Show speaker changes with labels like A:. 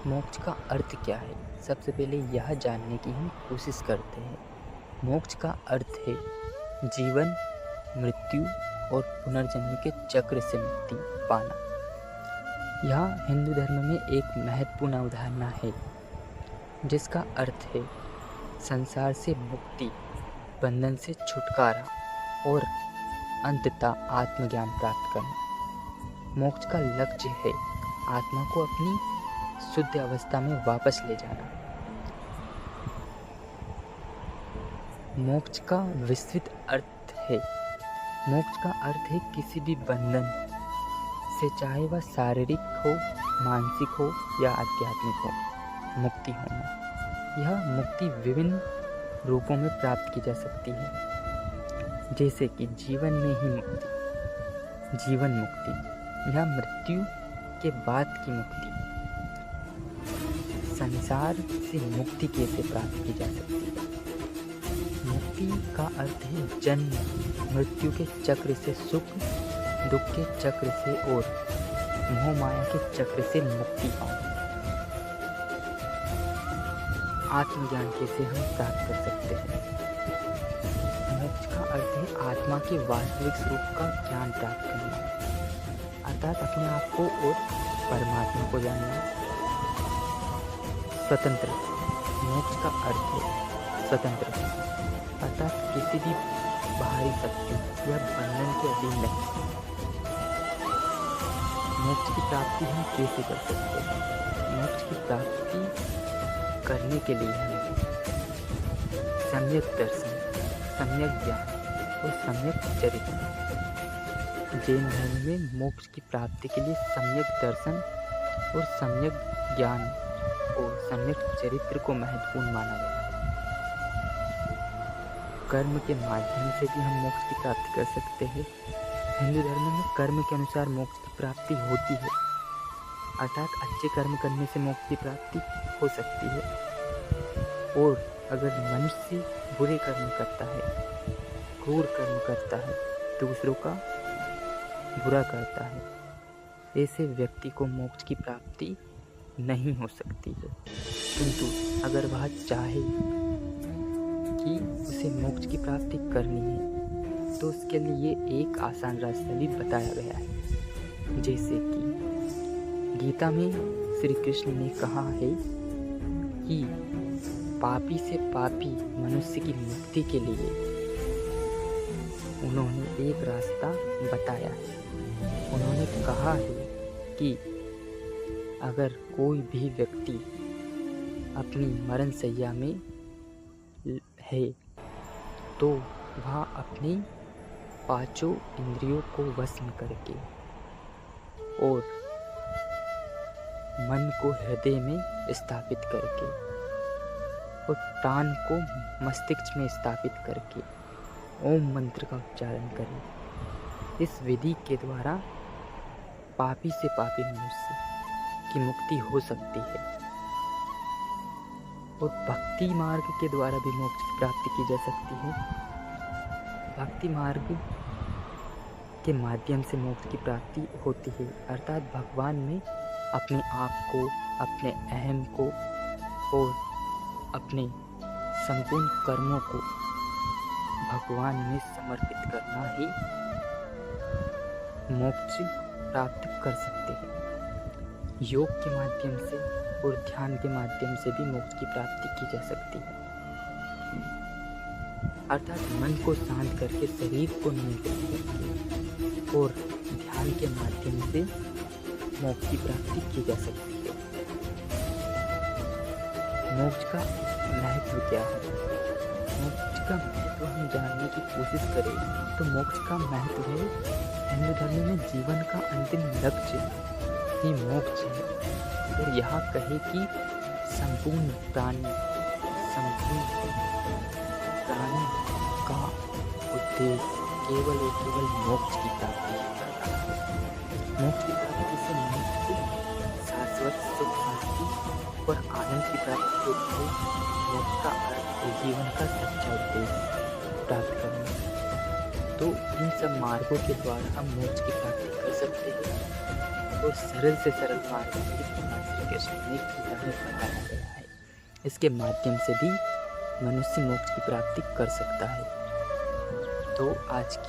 A: मोक्ष का अर्थ क्या है? सबसे पहले यह जानने की हम कोशिश करते हैं। मोक्ष का अर्थ है जीवन, मृत्यु और पुनर्जन्म के चक्र से मुक्ति पाना। यह हिंदू धर्म में एक महत्वपूर्ण अवधारणा है जिसका अर्थ है संसार से मुक्ति, बंधन से छुटकारा और अंततः आत्मज्ञान प्राप्त करना। मोक्ष का लक्ष्य है आत्मा को अपनी शुद्ध अवस्था में वापस ले जाना। मोक्ष का विस्तृत अर्थ है किसी भी बंधन से, चाहे वह शारीरिक हो, मानसिक हो या आध्यात्मिक हो, मुक्ति होना। यह मुक्ति विभिन्न रूपों में प्राप्त की जा सकती है, जैसे कि जीवन में ही मुक्ति, जीवन मुक्ति या मृत्यु के बाद की मुक्ति। संसार से मुक्ति कैसे प्राप्त की जा सकती है? मुक्ति का अर्थ है जन्म मृत्यु के चक्र से, सुख दुख के चक्र से और मोह माया के चक्र से मुक्ति पाना। आत्मज्ञान कैसे हम प्राप्त कर सकते हैं? मोक्ष का अर्थ है आत्मा के वास्तविक स्वरूप का ज्ञान प्राप्त करना, अर्थात अपने आप को और परमात्मा को जानना। स्वतंत्र, मोक्ष का अर्थ है स्वतंत्र, अर्थात किसी भी बाहरी शक्ति या बंधन के अधीन नहीं। मोक्ष की प्राप्ति हम कैसे कर सकते हैं? मोक्ष की प्राप्ति करने के लिए हमें सम्यक दर्शन, सम्यक ज्ञान और सम्यक चरित्र। जैन धर्म में मोक्ष की प्राप्ति के लिए सम्यक दर्शन और सम्यक ज्ञान और सम्यक चरित्र को महत्वपूर्ण माना गया। कर्म के माध्यम से भी हम मोक्ष की प्राप्ति कर सकते हैं। हिंदू धर्म में कर्म के अनुसार मोक्ष की प्राप्ति होती है, अर्थात अच्छे कर्म करने से मोक्ष की प्राप्ति हो सकती है। और अगर मनुष्य बुरे कर्म करता है, क्रूर कर्म करता है, दूसरों का बुरा करता है, ऐसे व्यक्ति को मोक्ष की प्राप्ति नहीं हो सकती है। किंतु अगर वह चाहे कि उसे मोक्ष की प्राप्ति करनी है तो उसके लिए एक आसान रास्ता भी बताया गया है। जैसे कि गीता में श्री कृष्ण ने कहा है कि पापी से पापी मनुष्य की मुक्ति के लिए उन्होंने एक रास्ता बताया है। उन्होंने कहा है कि अगर कोई भी व्यक्ति अपनी मरण शैया में है तो वह अपनी पांचों इंद्रियों को वश में करके और मन को हृदय में स्थापित करके और प्राण को मस्तिष्क में स्थापित करके ओम मंत्र का उच्चारण करें। इस विधि के द्वारा पापी से पापी मनुष्य की मुक्ति हो सकती है। और भक्ति मार्ग के द्वारा भी मोक्ष की प्राप्ति की जा सकती है। भक्ति मार्ग के माध्यम से मोक्ष की प्राप्ति होती है, अर्थात भगवान में अपने आप को, अपने अहम को और अपने संपूर्ण कर्मों को भगवान में समर्पित करना ही मोक्ष प्राप्त कर सकते हैं। योग के माध्यम से और ध्यान के माध्यम से भी मोक्ष की प्राप्ति की जा सकती है, अर्थात मन को शांत करके शरीर को नियंत्रित करके और ध्यान के माध्यम से मोक्ष की प्राप्ति की जा सकती है। मोक्ष का महत्व क्या है? मोक्ष का महत्व हम जानने की कोशिश करें तो मोक्ष का महत्व है हिंदू धर्म में जीवन का अंतिम लक्ष्य ही मोक्ष है। और यहाँ कहे कि संपूर्ण प्राणी का उद्देश्य केवल और केवल मोक्ष की प्राप्ति है। मोक्ष की प्राप्ति से मनुष्य शाश्वत सुख शांति और आनंद की प्राप्ति होती है। मोक्ष का अर्थ है जीवन का सच्चा उद्देश्य प्राप्त करना। तो इन सब मार्गों के द्वारा हम मोक्ष की प्राप्ति कर सकते हैं और सरल से सरल मार्ग के सोने की हमें बताया गया है। इसके माध्यम से भी मनुष्य मोक्ष की प्राप्ति कर सकता है। तो आज की